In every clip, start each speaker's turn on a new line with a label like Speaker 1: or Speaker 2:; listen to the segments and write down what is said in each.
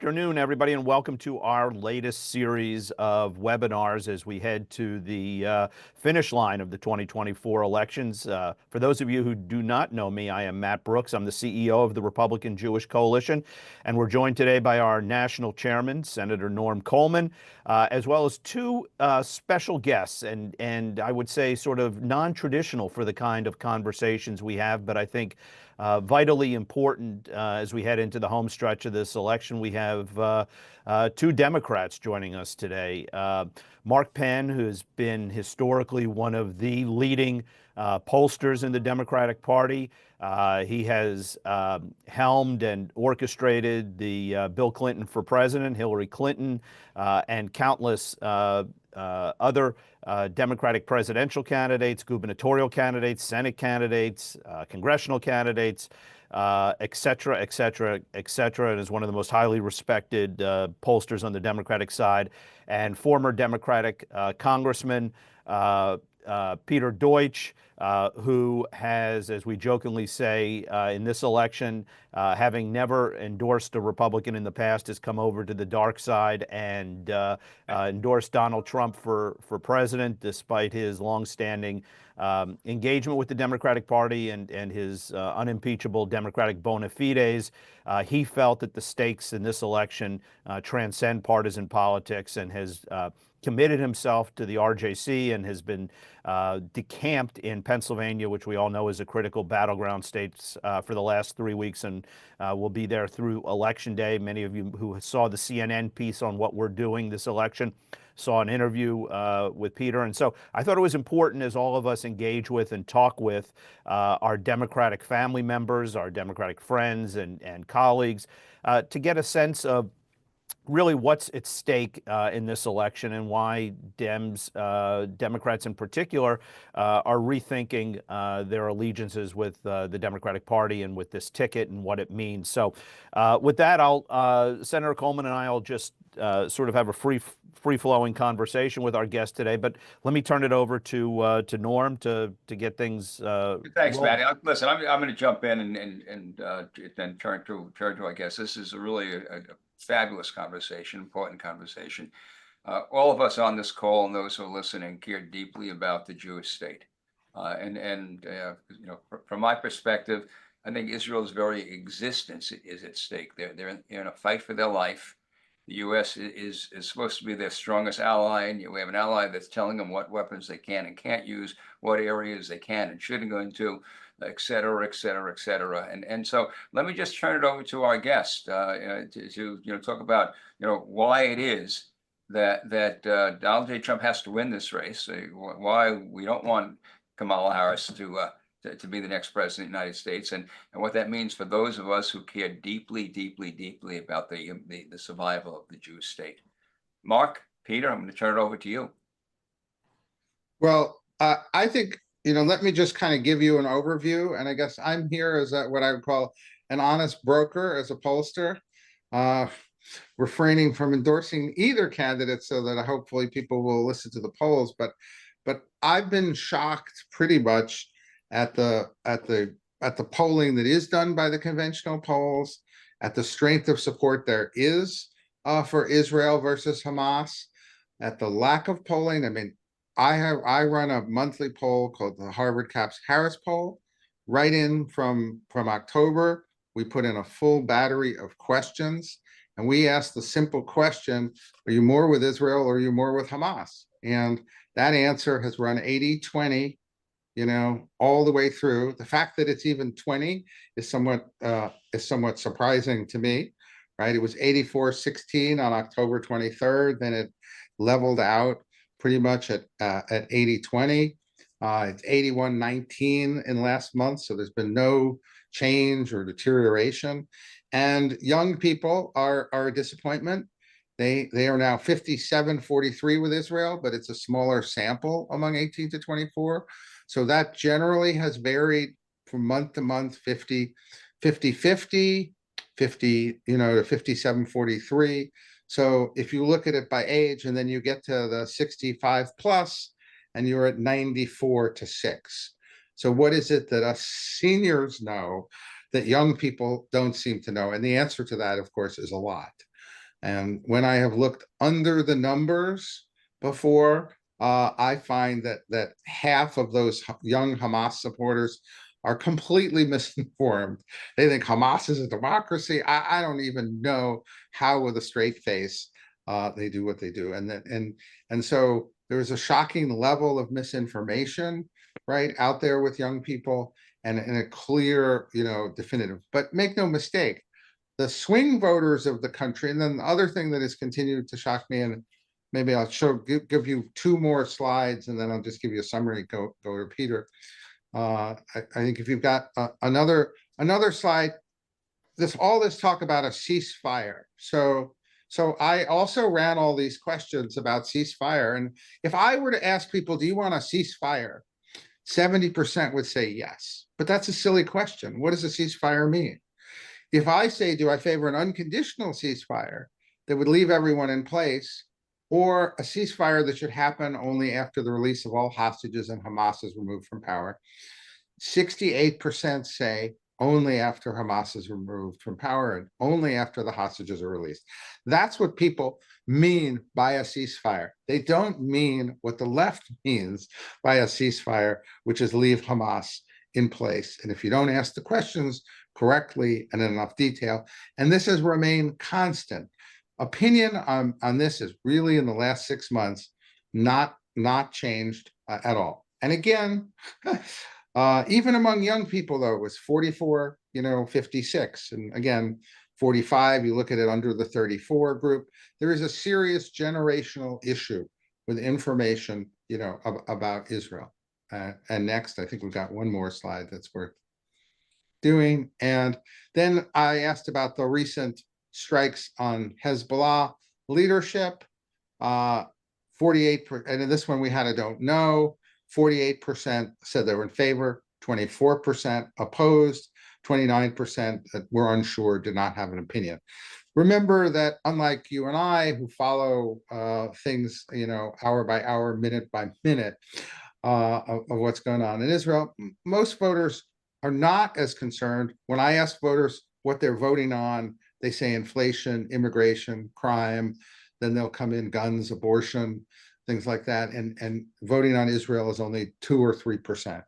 Speaker 1: Afternoon, everybody, and welcome to our latest series of webinars as we head to the finish line of the 2024 elections. For those of you who do not know me, I am Matt Brooks. I'm the CEO of the Republican Jewish Coalition, and we're joined today by our national chairman, Senator Norm Coleman, as well as two special guests, and I would say sort of non-traditional for the kind of conversations we have, but I think vitally important as we head into the home stretch of this election. We have two Democrats joining us today. Mark Penn, who has been historically one of the leading pollsters in the Democratic Party. He has helmed and orchestrated the Bill Clinton for president, Hillary Clinton, and countless other Democratic presidential candidates, gubernatorial candidates, Senate candidates, congressional candidates, et cetera, et cetera, et cetera, and is one of the most highly respected pollsters on the Democratic side, and former Democratic Congressman Peter Deutsch, who has, as we jokingly say, in this election, having never endorsed a Republican in the past, has come over to the dark side and endorsed Donald Trump for president, despite his longstanding engagement with the Democratic Party and his unimpeachable Democratic bona fides. He felt that the stakes in this election transcend partisan politics and has committed himself to the RJC and has been decamped in Pennsylvania, which we all know is a critical battleground state for the last 3 weeks, and will be there through Election Day. Many of you who saw the CNN piece on what we're doing this election saw an interview with Peter. And so I thought it was important, as all of us engage with and talk with our Democratic family members, our Democratic friends and colleagues, to get a sense of really what's at stake in this election and why Democrats in particular, are rethinking their allegiances with the Democratic Party and with this ticket and what it means. So with that, Senator Coleman and I will just sort of have a free-flowing conversation with our guest today. But let me turn it over to Norm to get things.
Speaker 2: Thanks, Matt. Listen, I'm going to jump in and then turn to I guess this is really a fabulous conversation, important conversation. All of us on this call and those who are listening care deeply about the Jewish state, and from my perspective, I think Israel's very existence is at stake. They're in a fight for their life. The U.S. is supposed to be their strongest ally, and we have an ally that's telling them what weapons they can and can't use, what areas they can and shouldn't go into, et cetera, et cetera, et cetera. And so let me just turn it over to our guest to talk about why it is that Donald J. Trump has to win this race, why we don't want Kamala Harris to be the next president of the United States, and what that means for those of us who care deeply, deeply, deeply about the survival of the Jewish state. Mark, Peter, I'm going to turn it over to you.
Speaker 3: Well, I think, let me just kind of give you an overview. And I guess I'm here as what I would call an honest broker, as a pollster, refraining from endorsing either candidate so that hopefully people will listen to the polls. But I've been shocked pretty much at the polling that is done by the conventional polls, at the strength of support there is for Israel versus Hamas, at the lack of polling. I mean, I run a monthly poll called the Harvard Caps Harris poll. Right in from October, we put in a full battery of questions, and we asked the simple question: are you more with Israel or are you more with Hamas? And that answer has run 80-20. All the way through. The fact that it's even 20 is somewhat surprising to me, right? It was 84-16 on October 23rd, then it leveled out pretty much at 80-20. It's 81-19 in last month, so there's been no change or deterioration. And young people are a disappointment. They are now 57-43 with Israel, but it's a smaller sample among 18 to 24. So that generally has varied from month to month, 50-50, 50 to 57-43. So if you look at it by age, and then you get to the 65 plus, and you're at 94-6. So what is it that us seniors know that young people don't seem to know? And the answer to that, of course, is a lot. And when I have looked under the numbers before, I find that half of those young Hamas supporters are completely misinformed. They think Hamas is a democracy. I don't even know how, with a straight face, they do what they do. And so there's a shocking level of misinformation, right, out there with young people, and a clear, definitive. But make no mistake, the swing voters of the country, and then the other thing that has continued to shock me, and maybe I'll give you two more slides, and then I'll just give you a summary. Go to Peter. I think if you've got another slide, all this talk about a ceasefire. So I also ran all these questions about ceasefire, and if I were to ask people, do you want a ceasefire? 70% would say yes, but that's a silly question. What does a ceasefire mean? If I say, do I favor an unconditional ceasefire that would leave everyone in place, or a ceasefire that should happen only after the release of all hostages and Hamas is removed from power, 68% say only after Hamas is removed from power and only after the hostages are released. That's what people mean by a ceasefire. They don't mean what the left means by a ceasefire, which is leave Hamas in place. And if you don't ask the questions correctly and in enough detail, and this has remained constant, opinion on this is really, in the last 6 months, not changed at all. And again, even among young people, though, it was 44, 56. And again, 45, you look at it under the 34 group, there is a serious generational issue with information, about Israel. And next, I think we've got one more slide that's worth doing. And then I asked about the recent strikes on Hezbollah leadership. 48, and in this one we had a don't know. 48% said they were in favor, 24% opposed, 29% that were unsure, did not have an opinion. Remember that unlike you and I, who follow things, hour by hour, minute by minute, of what's going on in Israel, most voters are not as concerned. When I ask voters what they're voting on, they say inflation, immigration, crime, then they'll come in guns, abortion, things like that. And voting on Israel is only 2 or 3%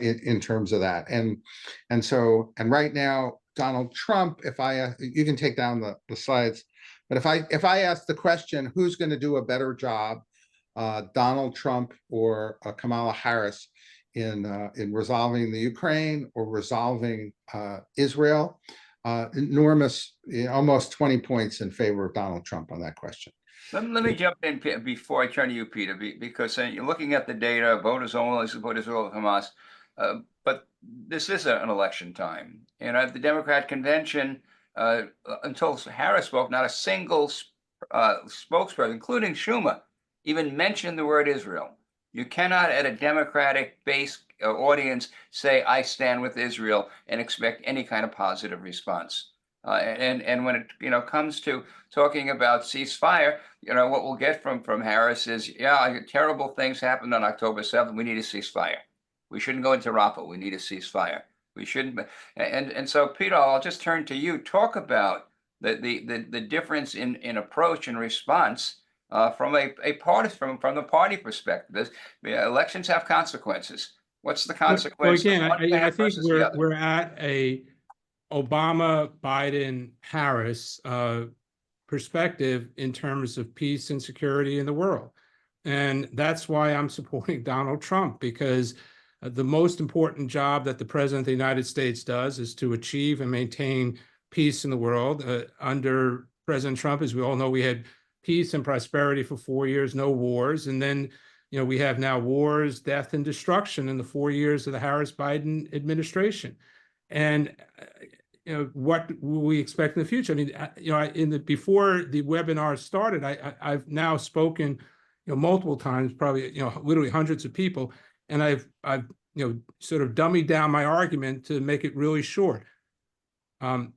Speaker 3: in terms of that. And right now, Donald Trump, you can take down the slides, but if I ask the question, who's going to do a better job, Donald Trump or Kamala Harris, in resolving the Ukraine or resolving Israel, enormous, almost 20 points in favor of Donald Trump on that question.
Speaker 2: Let me jump in before I turn to you, Peter, because you're looking at the data, voters only support Israel and Hamas, but this is an election time. And at the Democrat convention, until Harris spoke, not a single spokesperson, including Schumer, even mentioned the word Israel. You cannot, at a Democratic-based audience, say, I stand with Israel and expect any kind of positive response. And when it comes to talking about ceasefire, what we'll get from Harris is, yeah, terrible things happened on October 7th. We need a ceasefire. We shouldn't go into Rafah. We need a ceasefire. We shouldn't. And so, Peter, I'll just turn to you. Talk about the difference in approach and response from a party, from the party perspective. Elections have consequences. What's the consequence?
Speaker 4: Well, again, I think we're at a Obama, Biden, Harris perspective in terms of peace and security in the world. And that's why I'm supporting Donald Trump, because the most important job that the President of the United States does is to achieve and maintain peace in the world. Under President Trump, as we all know, we had peace and prosperity for 4 years, no wars. And then, we have now wars, death, and destruction in the 4 years of the Harris-Biden administration. And what will we expect in the future? I mean, before the webinar started, I've now spoken, multiple times, probably, literally hundreds of people, and I've sort of dummied down my argument to make it really short.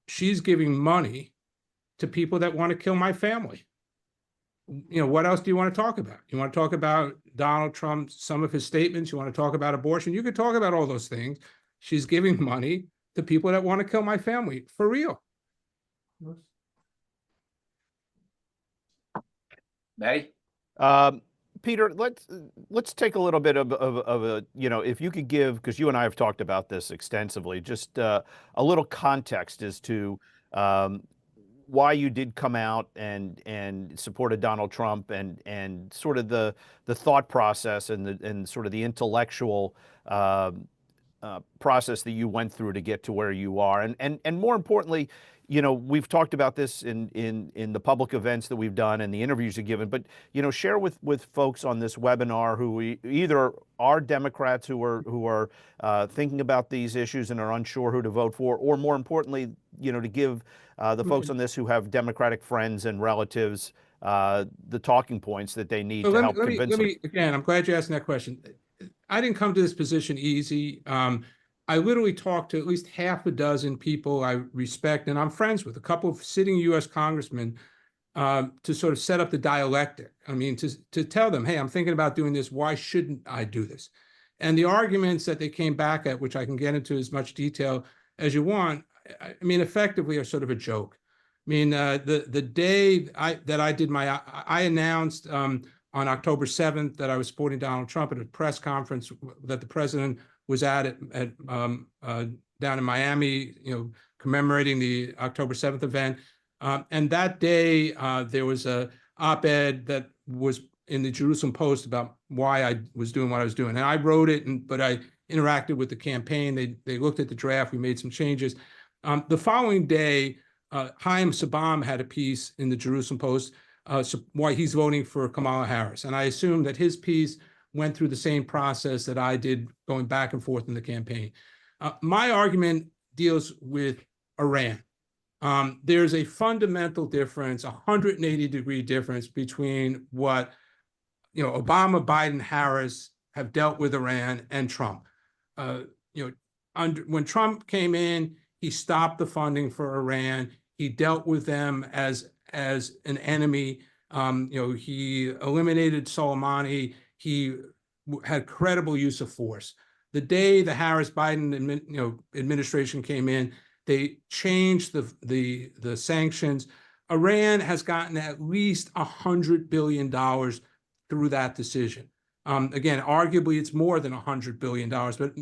Speaker 4: She's giving money to people that want to kill my family. What else do you want to talk about? You want to talk about Donald Trump, some of his statements? You want to talk about abortion? You could talk about all those things. She's giving money to people that want to kill my family, for real.
Speaker 2: May?
Speaker 1: Um, Peter, let's take a little bit of a, if you could give, because you and I have talked about this extensively, just a little context as to um, why you did come out and supported Donald Trump, and sort of the thought process and sort of the intellectual process that you went through to get to where you are, and more importantly, we've talked about this in the public events that we've done and the interviews you've given, but share with folks on this webinar who either are Democrats who are thinking about these issues and are unsure who to vote for, or more importantly, to give the folks on this who have Democratic friends and relatives the talking points that they need to help convince them.
Speaker 4: Again, I'm glad you're asking that question. I didn't come to this position easy. I literally talked to at least half a dozen people I respect and I'm friends with, a couple of sitting U.S. congressmen, to sort of set up the dialectic. I mean, to tell them, hey, I'm thinking about doing this. Why shouldn't I do this? And the arguments that they came back at, which I can get into as much detail as you want, I mean, effectively are sort of a joke. I mean, the day that I did I announced on October 7th that I was supporting Donald Trump at a press conference that the president was at down in Miami, commemorating the October 7th event. And that day, there was a op-ed that was in the Jerusalem Post about why I was doing what I was doing. And I wrote it, but I interacted with the campaign. They looked at the draft. We made some changes. The following day, Chaim Sabam had a piece in the Jerusalem Post why he's voting for Kamala Harris. And I assume that his piece went through the same process that I did going back and forth in the campaign. My argument deals with Iran. There's a fundamental difference, 180-degree difference between what Obama, Biden, Harris have dealt with Iran and Trump. When Trump came in, he stopped the funding for Iran. He dealt with them as an enemy. He eliminated Soleimani. He had credible use of force. The day the Harris-Biden administration came in, they changed the sanctions. Iran has gotten at least $100 billion through that decision. Again, arguably it's more than $100 billion, but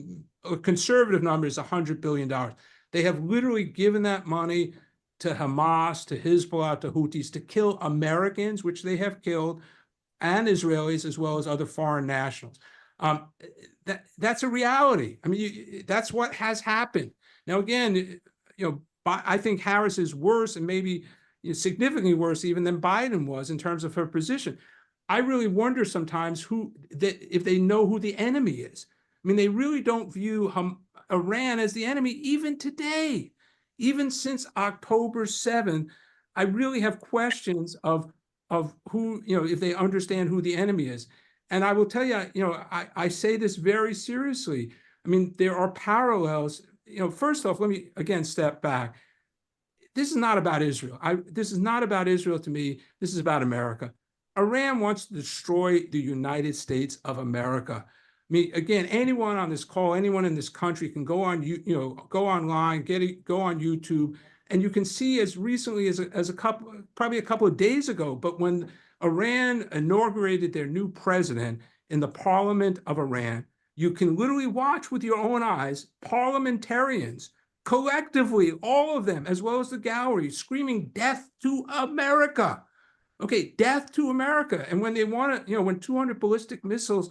Speaker 4: a conservative number is $100 billion. They have literally given that money to Hamas, to Hezbollah, to Houthis to kill Americans, which they have killed, and Israelis, as well as other foreign nationals. That's a reality. I mean, that's what has happened. Now, again, I think Harris is worse, and maybe significantly worse even than Biden was in terms of her position. I really wonder sometimes if they know who the enemy is. I mean, they really don't view Iran as the enemy, even today. Even since October 7th, I really have questions of who, if they understand who the enemy is. And I will tell you, I say this very seriously. I mean, there are parallels. First off, let me again step back. This is not about Israel. This is not about Israel to me. This is about America. Iran wants to destroy the United States of America. I mean, again, anyone on this call, anyone in this country can go on, go online, go on YouTube, and you can see as recently as probably a couple of days ago, but when Iran inaugurated their new president in the parliament of Iran, you can literally watch with your own eyes parliamentarians collectively, all of them, as well as the gallery, screaming death to America. Okay, death to America. And when they want to, when 200 ballistic missiles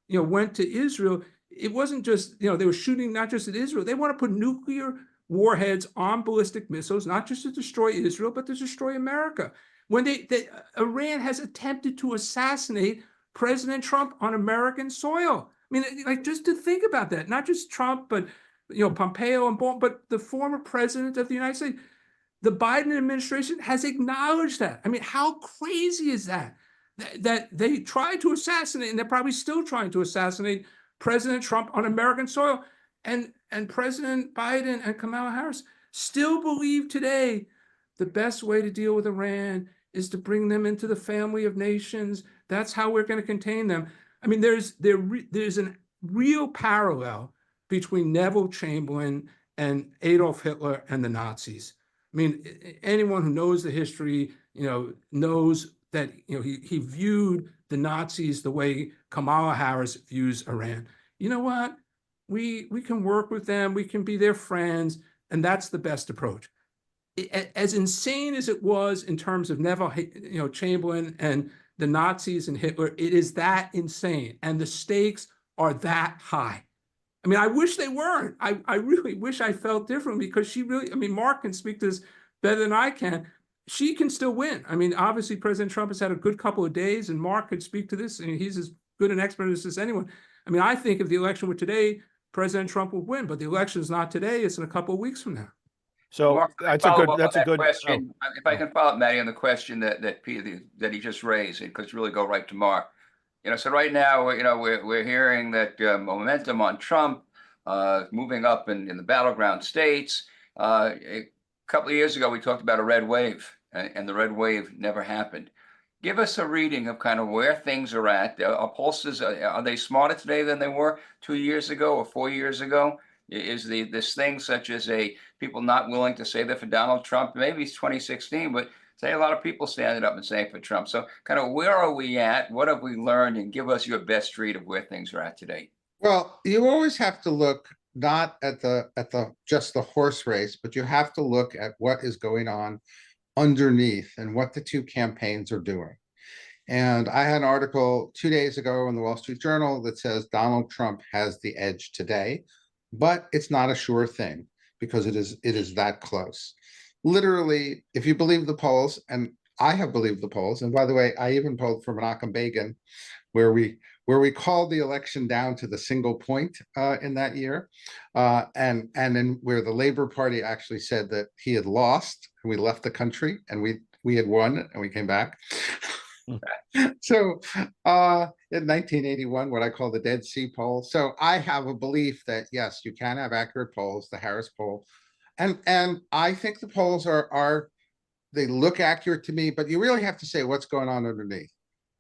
Speaker 4: went to Israel, it wasn't just, they were shooting not just at Israel. They want to put nuclear warheads on ballistic missiles, not just to destroy Israel, but to destroy America. When Iran has attempted to assassinate President Trump on American soil. I mean, like, just to think about that, not just Trump, but, Pompeo and Bolton, but the former president of the United States. The Biden administration has acknowledged that. I mean, how crazy is that? That they tried to assassinate, and they're probably still trying to assassinate President Trump on American soil. And President Biden and Kamala Harris still believe today the best way to deal with Iran is to bring them into the family of nations. That's how we're going to contain them. I mean, there's a real parallel between Neville Chamberlain and Adolf Hitler and the Nazis. I mean, anyone who knows the history, knows that he viewed the Nazis the way Kamala Harris views Iran. You know what? We can work with them. We can be their friends, and that's the best approach. As insane as it was in terms of Neville, Chamberlain and the Nazis and Hitler, it is that insane, and the stakes are that high. I mean, I wish they weren't. I really wish I felt different, because she really, I mean, Mark can speak to this better than I can. She can still win. I mean, obviously, President Trump has had a good couple of days, and Mark could speak to this. I mean, he's as good an expert as anyone. I mean, I think if the election were today, President Trump would win, but the election is not today. It's in a couple of weeks from now.
Speaker 1: So
Speaker 2: Mark,
Speaker 1: that's a good
Speaker 2: question. If I can follow up, Matty, on the question that Peter that he just raised, it could really go right to Mark. So right now, we're hearing that momentum on Trump moving up in the battleground states. A couple of years ago, we talked about a red wave, and the red wave never happened. Give us a reading of kind of where things are at. Are pollsters, are they smarter today than they were 2 years ago or 4 years ago? Is this thing such as people not willing to say that for Donald Trump? Maybe it's 2016, but say a lot of people standing up and saying for Trump. So kind of where are we at? What have we learned? And give us your best read of where things are at today.
Speaker 3: Well, you always have to look not at just the horse race, but you have to look at what is going on underneath and what the two campaigns are doing. And I had an article 2 days ago in the Wall Street Journal that says Donald Trump has the edge today, but it's not a sure thing, because it is that close. Literally, if you believe the polls, and I have believed the polls, and by the way, I even polled for Menachem Begin, where we called the election down to the single point in that year, and then where the Labor Party actually said that he had lost, and we left the country, and we had won, and we came back. So in 1981, what I call the Dead Sea poll. So I have a belief that yes, you can have accurate polls, the Harris poll, and I think the polls are they look accurate to me, but you really have to say what's going on underneath.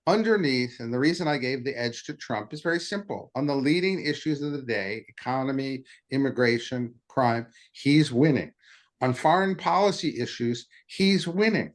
Speaker 3: Underneath, and the reason I gave the edge to Trump is very simple. On the leading issues of the day, economy, immigration, crime, he's winning. On foreign policy issues, he's winning.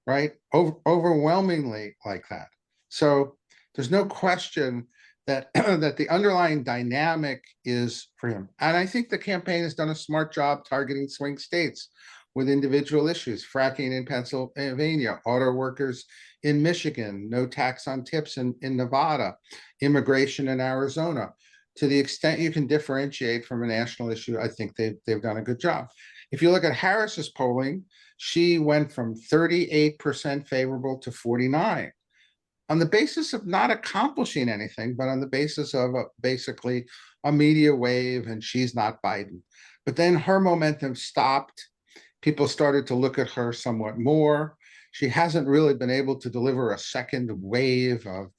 Speaker 3: Right? Overwhelmingly like that. So there's no question that that the underlying dynamic is for him. And I think the campaign has done a smart job targeting swing states with individual issues: fracking in Pennsylvania, auto workers in Michigan, no tax on tips in Nevada, immigration in Arizona. To the extent you can differentiate from a national issue, I think they've done a good job. If you look at Harris's polling, she went from 38% favorable to 49% on the basis of not accomplishing anything, but on the basis of basically a media wave, and she's not Biden. But then her momentum stopped. People started to look at her somewhat more. She hasn't really been able to deliver a second wave of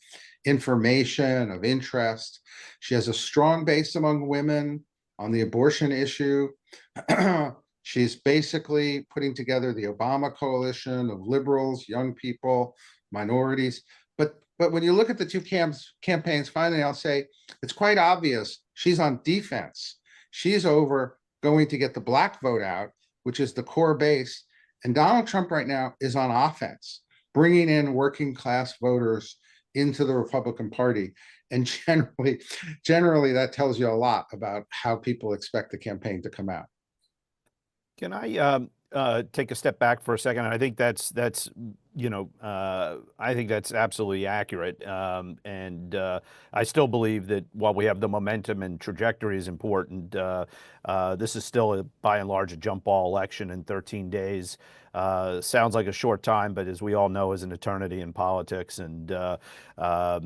Speaker 3: information, of interest. She has a strong base among women on the abortion issue. She's basically putting together the Obama coalition of liberals, young people, minorities. But when you look at the two campaigns, finally, I'll say it's quite obvious she's on defense. She's over going to get the black vote out, which is the core base. And Donald Trump right now is on offense, bringing in working class voters into the Republican Party. And generally, that tells you a lot about how people expect the campaign to come out.
Speaker 1: Can I take a step back for a second? I think that's I think that's absolutely accurate. And I still believe that while we have the momentum and trajectory is important, this is still by and large a jump ball election in 13 days. Sounds like a short time, but as we all know, is an eternity in politics. And I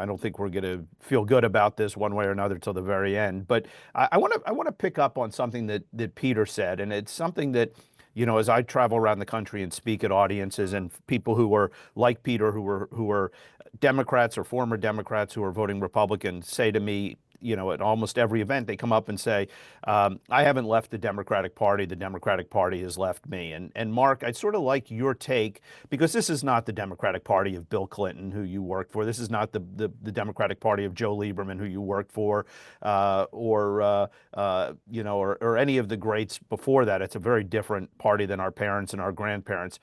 Speaker 1: don't think we're going to feel good about this one way or another till the very end. But I want to pick up on something that Peter said, and it's something that, as I travel around the country and speak at audiences, and people who are like Peter, who are Democrats or former Democrats who are voting Republican, say to me, at almost every event, they come up and say, I haven't left the Democratic Party has left me. And Mark, I'd sort of like your take, because this is not the Democratic Party of Bill Clinton, who you worked for. This is not the Democratic Party of Joe Lieberman, who you worked for, or any of the greats before that. It's a very different party than our parents and our grandparents.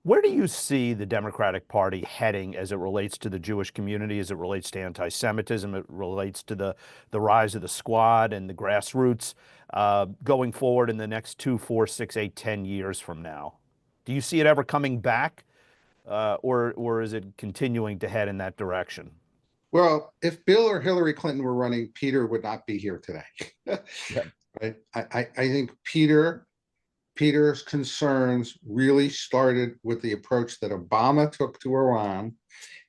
Speaker 1: Where do you see the Democratic Party heading as it relates to the Jewish community, as it relates to anti-Semitism, it relates to the rise of the squad and the grassroots going forward in the next 2, 4, 6, 8, 10 years from now? Do you see it ever coming back, or is it continuing to head in that direction?
Speaker 3: Well, if Bill or Hillary Clinton were running, Peter would not be here today.
Speaker 1: Yeah.
Speaker 3: Right? I think Peter's concerns really started with the approach that Obama took to Iran,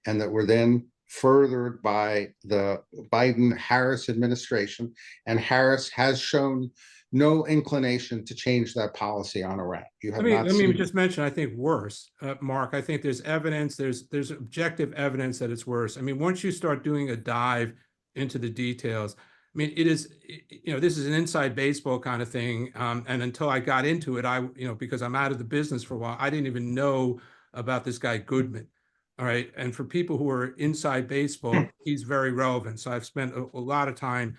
Speaker 3: and that were then furthered by the Biden-Harris administration. And Harris has shown no inclination to change that policy on Iran. You have
Speaker 4: let me just mention, I think worse, Mark. I think there's evidence, there's objective evidence that it's worse. I mean, once you start doing a dive into the details, I mean, it is, this is an inside baseball kind of thing. And until I got into it, because I'm out of the business for a while, I didn't even know about this guy Goodman. All right. And for people who are inside baseball, he's very relevant. So I've spent a lot of time,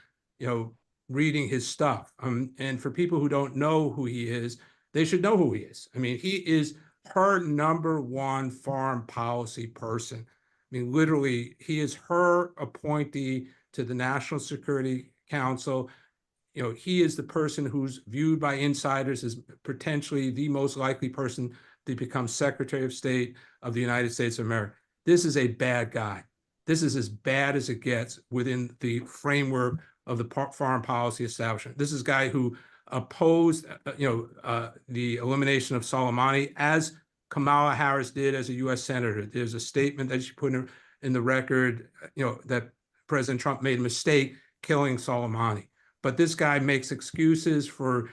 Speaker 4: reading his stuff. And for people who don't know who he is, they should know who he is. I mean, he is her #1 foreign policy person. I mean, literally, he is her appointee to the National Security Council. He is the person who's viewed by insiders as potentially the most likely person to become Secretary of State of the United States of America. This is a bad guy. This is as bad as it gets within the framework of the foreign policy establishment. This is a guy who opposed, the elimination of Soleimani, as Kamala Harris did as a U.S. Senator. There's a statement that she put in the record, that President Trump made a mistake killing Soleimani. But this guy makes excuses for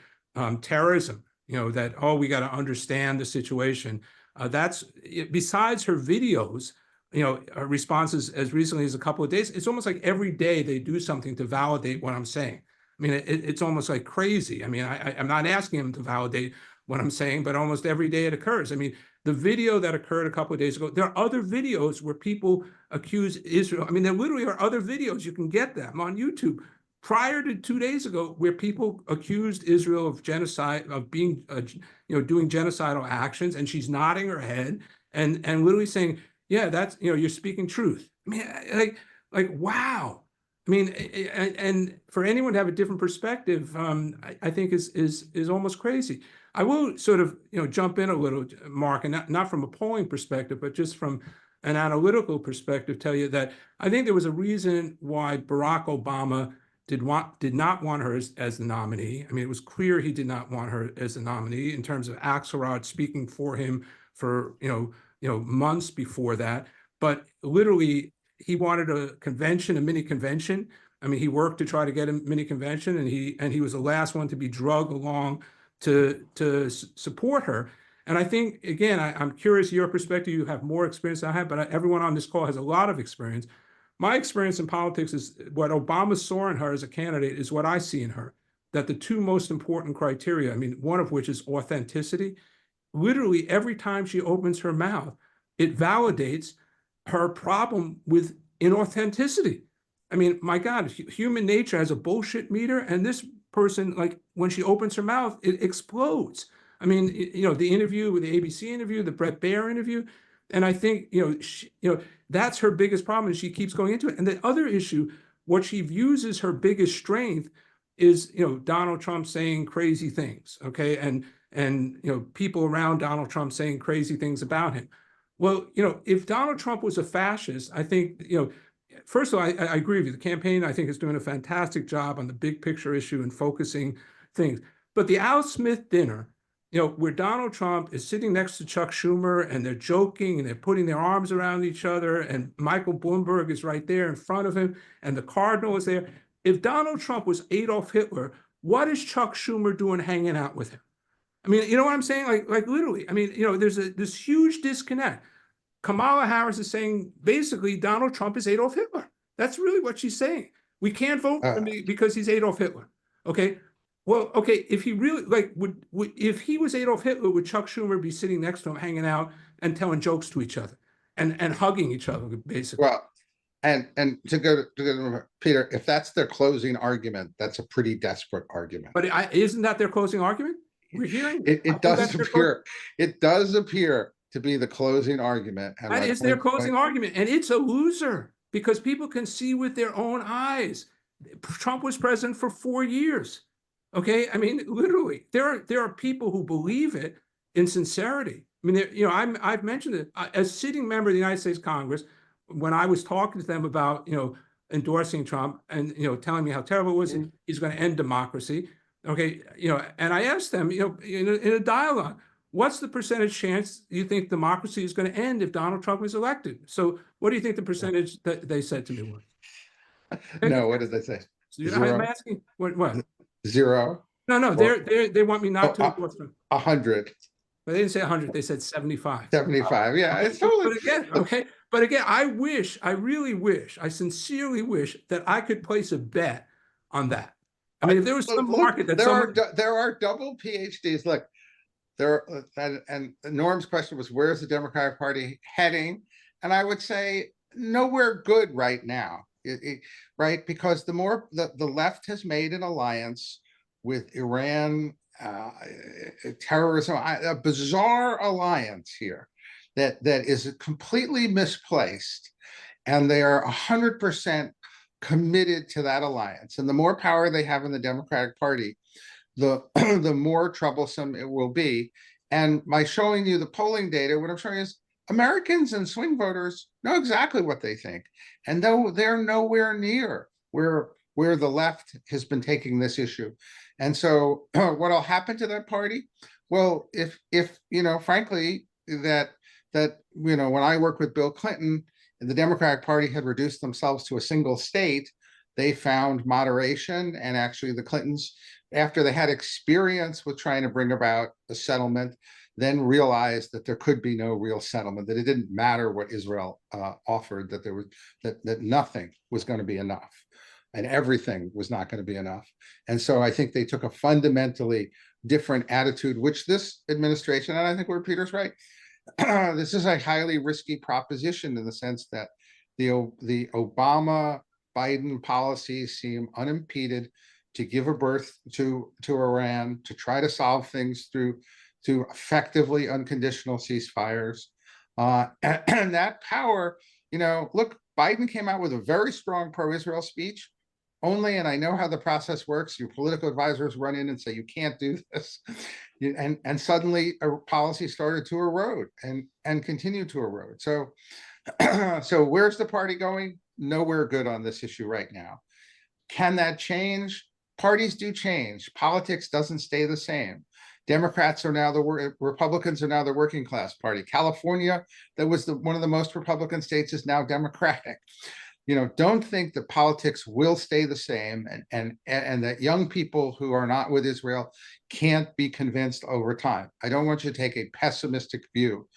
Speaker 4: terrorism, that, we got to understand the situation. That's, besides her videos, her responses as recently as a couple of days, it's almost like every day they do something to validate what I'm saying. I mean, it's almost like crazy. I mean, I'm not asking him to validate what I'm saying, but almost every day it occurs. I mean, the video that occurred a couple of days ago, there are other videos where people accuse Israel. I mean, there literally are other videos, you can get them on YouTube, prior to 2 days ago, where people accused Israel of genocide, of being, doing genocidal actions, and she's nodding her head and literally saying, yeah, that's, you're speaking truth. I mean, like, wow. I mean, and for anyone to have a different perspective, I think is almost crazy. I will sort of, jump in a little, Mark, and not from a polling perspective, but just from an analytical perspective, tell you that I think there was a reason why Barack Obama did not want her as the nominee. I mean, it was clear he did not want her as the nominee in terms of Axelrod speaking for him for, months before that. But literally, he wanted a convention, a mini convention. I mean, he worked to try to get a mini convention, and he was the last one to be drugged along to support her. And I think, again, I'm curious your perspective. You have more experience than I have, but everyone on this call has a lot of experience. My experience in politics is what Obama saw in her as a candidate is what I see in her, that the two most important criteria, I mean, one of which is authenticity. Literally, every time she opens her mouth, it validates her problem with inauthenticity. I mean, my God, human nature has a bullshit meter, and this person, like, when she opens her mouth, it explodes. I mean, the interview with the ABC interview, the Brett Baer interview, and I think, that's her biggest problem, and she keeps going into it. And the other issue, what she views as her biggest strength is, Donald Trump saying crazy things, okay? And people around Donald Trump saying crazy things about him. Well, if Donald Trump was a fascist, I think, first of all, I agree with you. The campaign, I think, is doing a fantastic job on the big picture issue and focusing things. But the Al Smith dinner, where Donald Trump is sitting next to Chuck Schumer and they're joking and they're putting their arms around each other, and Michael Bloomberg is right there in front of him and the Cardinal is there. If Donald Trump was Adolf Hitler, what is Chuck Schumer doing hanging out with him? I mean, you know what I'm saying? Like literally, I mean, there's this huge disconnect. Kamala Harris is saying, basically, Donald Trump is Adolf Hitler. That's really what she's saying. We can't vote for him because he's Adolf Hitler. Okay. Well, okay, if he really, if he was Adolf Hitler, would Chuck Schumer be sitting next to him, hanging out and telling jokes to each other and hugging each other, basically?
Speaker 3: Well, and to go to Peter, if that's their closing argument, that's a pretty desperate argument.
Speaker 4: But isn't that their closing argument? We're hearing
Speaker 3: it does appear to be the closing argument. And
Speaker 4: that is their closing argument. And it's a loser because people can see with their own eyes. Trump was president for 4 years. Okay. I mean, literally, there are people who believe it in sincerity. I mean, you know, I've mentioned it as sitting member of the United States Congress, when I was talking to them about, you know, endorsing Trump and, you know, telling me how terrible it was, he's going to end democracy. Okay. You know, and I asked them, you know, in a dialogue, what's the percentage chance you think democracy is going to end if Donald Trump is elected? So what do you think the percentage that they said to me was?
Speaker 3: No, what did they say?
Speaker 4: So, I'm asking what?
Speaker 3: Zero?
Speaker 4: No, they want me not to endorse them.
Speaker 3: 100.
Speaker 4: But they didn't say 100, they said 75.
Speaker 3: 75, yeah, it's totally.
Speaker 4: But again, okay, but again, I really wish, I sincerely wish that I could place a bet on that. I mean, if there was some market that
Speaker 3: there are double PhDs. Look, there are, and Norm's question was, where's the Democratic Party heading? And I would say nowhere good right now, right? Because the left has made an alliance with Iran, terrorism, a bizarre alliance here that is completely misplaced, and they are 100% committed to that alliance. And the more power they have in the Democratic Party, the the more troublesome it will be. And by showing you the polling data, what I'm showing is Americans and swing voters know exactly what they think, and though they're nowhere near where the left has been taking this issue. And so what'll happen to that party? Well, if you know, frankly, that you know, when I worked with Bill Clinton and the Democratic Party had reduced themselves to a single state, they found moderation. And actually the Clintons, after they had experience with trying to bring about a settlement, then realized that there could be no real settlement, that it didn't matter what Israel offered, that there was that nothing was going to be enough, and everything was not going to be enough. And so I think they took a fundamentally different attitude, which this administration, and I think where Peter's right, this is a highly risky proposition in the sense that the Obama-Biden policies seem unimpeded to give a birth to Iran, to try to solve things through effectively unconditional ceasefires. And that power, you know, look, Biden came out with a very strong pro-Israel speech, only, and I know how the process works, your political advisors run in and say, you can't do this. And suddenly a policy started to erode and continue to erode. So, so where's the party going? Nowhere good on this issue right now. Can that change? Parties do change. Politics doesn't stay the same. Democrats are now Republicans are now the working class party. California, that was one of the most Republican states, is now Democratic. You know, don't think that politics will stay the same, and that young people who are not with Israel can't be convinced over time. I don't want you to take a pessimistic view.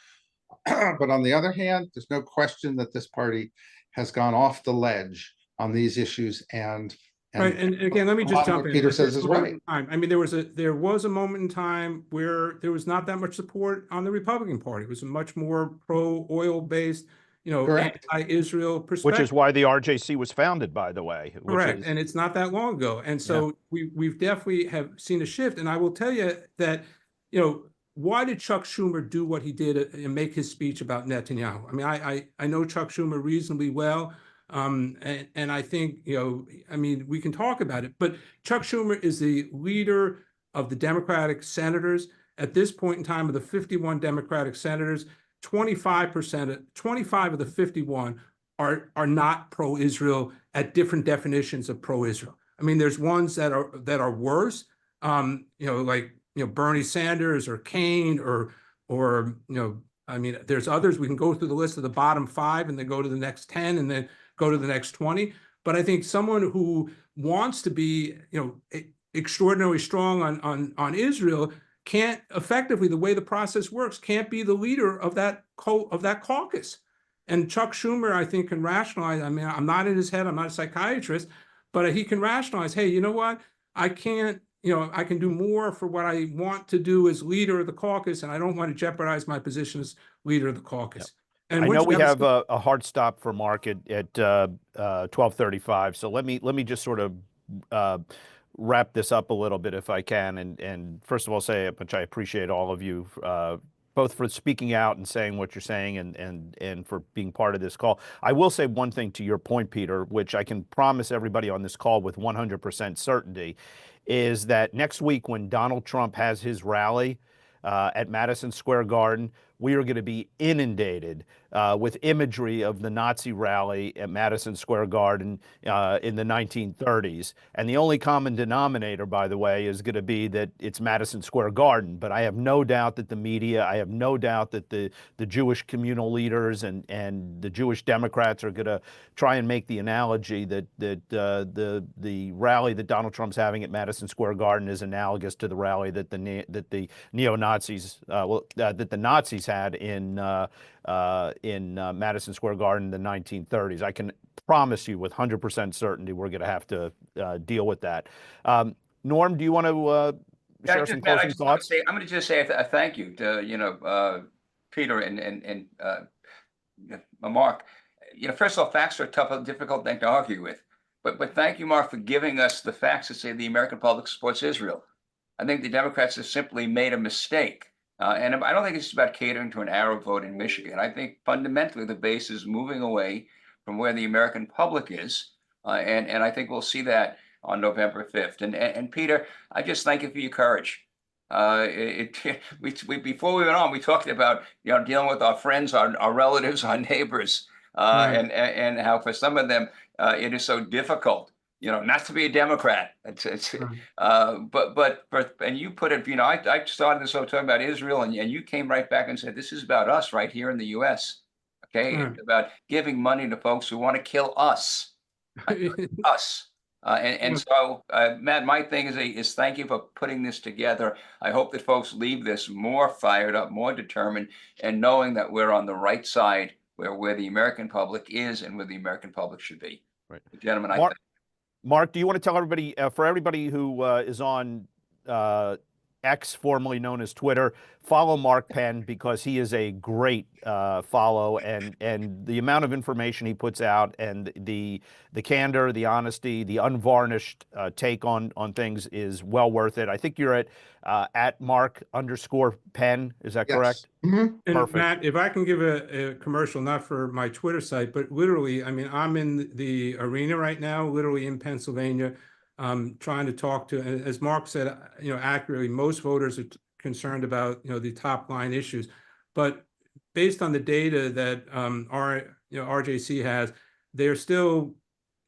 Speaker 3: But on the other hand, there's no question that this party has gone off the ledge on these issues. And
Speaker 4: right, and again, let me just jump in.
Speaker 3: Peter says is right.
Speaker 4: I mean, there was a moment in time where there was not that much support on the Republican Party. It was a much more pro-oil based, you know, anti-Israel perspective.
Speaker 1: Which is why the RJC was founded, by the way.
Speaker 4: Correct, and it's not that long ago. And so we've definitely have seen a shift. And I will tell you that, you know, why did Chuck Schumer do what he did and make his speech about Netanyahu? I mean, I know Chuck Schumer reasonably well. And I think, you know, I mean, we can talk about it, but Chuck Schumer is the leader of the Democratic senators. At this point in time, of the 51 Democratic senators, 25 of the 51 are not pro-Israel at different definitions of pro-Israel. I mean, there's ones that are worse, you know, like, you know, Bernie Sanders or Kane or you know, I mean, there's others. We can go through the list of the bottom 5 and then go to the next 10 and then go to the next 20. But I think someone who wants to be, you know, extraordinarily strong on Israel can't effectively, the way the process works, can't be the leader of that caucus. And Chuck Schumer, I think, can rationalize. I mean, I'm not in his head. I'm not a psychiatrist, but he can rationalize, hey, you know what? I can't, you know, I can do more for what I want to do as leader of the caucus, and I don't want to jeopardize my position as leader of the caucus.
Speaker 1: Yep.
Speaker 4: And
Speaker 1: I know we have a hard stop for Mark at 12:35. So let me just sort of wrap this up a little bit if I can. And first of all, say how much I appreciate all of you both for speaking out and saying what you're saying and for being part of this call. I will say one thing to your point, Peter, which I can promise everybody on this call with 100% certainty, is that next week when Donald Trump has his rally at Madison Square Garden, we are going to be inundated with imagery of the Nazi rally at Madison Square Garden in the 1930s. And the only common denominator, by the way, is going to be that it's Madison Square Garden. But I have no doubt that the media, I have no doubt that the Jewish communal leaders and the Jewish Democrats are going to try and make the analogy that the rally that Donald Trump's having at Madison Square Garden is analogous to the rally that the neo-Nazis, that the Nazis had in Madison Square Garden in the 1930s. I can promise you with 100% certainty we're going to have to deal with that. Norm, do you want to share some closing thoughts?
Speaker 2: I'm going to just say a thank you to Peter and Mark. First of all, facts are a tough, difficult thing to argue with. But thank you, Mark, for giving us the facts that say the American public supports Israel. I think the Democrats have simply made a mistake. And I don't think it's about catering to an Arab vote in Michigan. I think fundamentally the base is moving away from where the American public is. And I think we'll see that on November 5th. And Peter, I just thank you for your courage. Before we went on, we talked about dealing with our friends, our relatives, our neighbors, and how for some of them it is so difficult. Not to be a Democrat. And you put it, I started this whole talking about Israel, and you came right back and said, this is about us right here in the U.S. Okay, it's about giving money to folks who want to kill us, us. So, Matt, my thing is thank you for putting this together. I hope that folks leave this more fired up, more determined, and knowing that we're on the right side where the American public is and where the American public should be.
Speaker 1: Right,
Speaker 2: gentlemen.
Speaker 1: Mark, do you want to tell everybody, for everybody who is on X, formerly known as Twitter, follow Mark Penn because he is a great follow, and the amount of information he puts out and the candor, the honesty, the unvarnished take on things is well worth it. I think you're at Mark_Penn. Is that correct?
Speaker 4: Mm-hmm. And
Speaker 1: Perfect.
Speaker 4: Matt, if I can give a commercial, not for my Twitter site, but literally, I mean, I'm in the arena right now, literally in Pennsylvania, trying to talk to, as Mark said, accurately, most voters are concerned about, the top line issues. But based on the data that RJC has, there's still,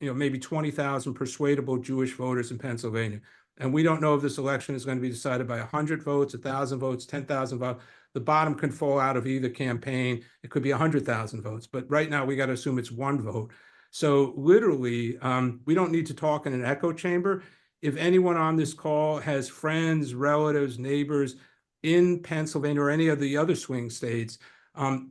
Speaker 4: maybe 20,000 persuadable Jewish voters in Pennsylvania. And we don't know if this election is going to be decided by 100 votes, 1,000 votes, 10,000 votes. The bottom can fall out of either campaign. It could be 100,000 votes. But right now, we got to assume it's one vote. So literally, we don't need to talk in an echo chamber. If anyone on this call has friends, relatives, neighbors in Pennsylvania or any of the other swing states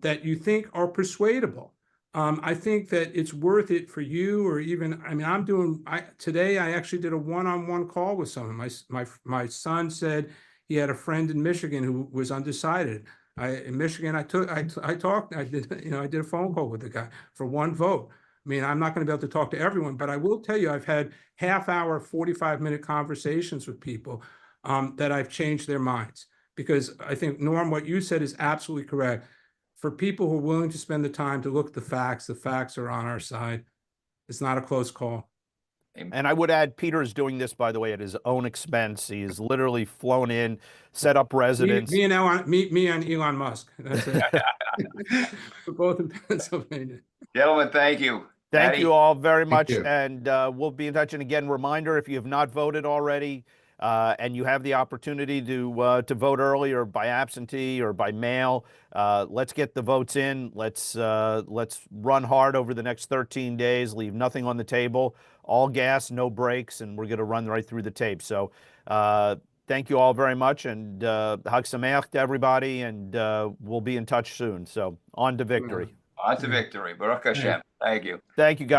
Speaker 4: that you think are persuadable, I think that it's worth it for you, or even, I mean, today I actually did a one-on-one call with someone. My son said he had a friend in Michigan who was undecided. In Michigan, I did a phone call with the guy for one vote. I mean, I'm not going to be able to talk to everyone, but I will tell you, I've had half-hour, 45-minute conversations with people that I've changed their minds. Because I think, Norm, what you said is absolutely correct. For people who are willing to spend the time to look at the facts are on our side. It's not a close call.
Speaker 1: And I would add, Peter is doing this, by the way, at his own expense. He is literally flown in, set up residence.
Speaker 4: Me and Elon Musk. That's it. We're both in Pennsylvania.
Speaker 2: Gentlemen, thank you.
Speaker 1: Thank you all very much. And we'll be in touch. And again, reminder, if you have not voted already, and you have the opportunity to vote early or by absentee or by mail, let's get the votes in. Let's run hard over the next 13 days, leave nothing on the table, all gas, no brakes, and we're going to run right through the tape. So thank you all very much, and Hag Sameach to everybody, and we'll be in touch soon. So on to victory.
Speaker 2: On to victory. Baruch Hashem. Thank you.
Speaker 1: Thank you, guys.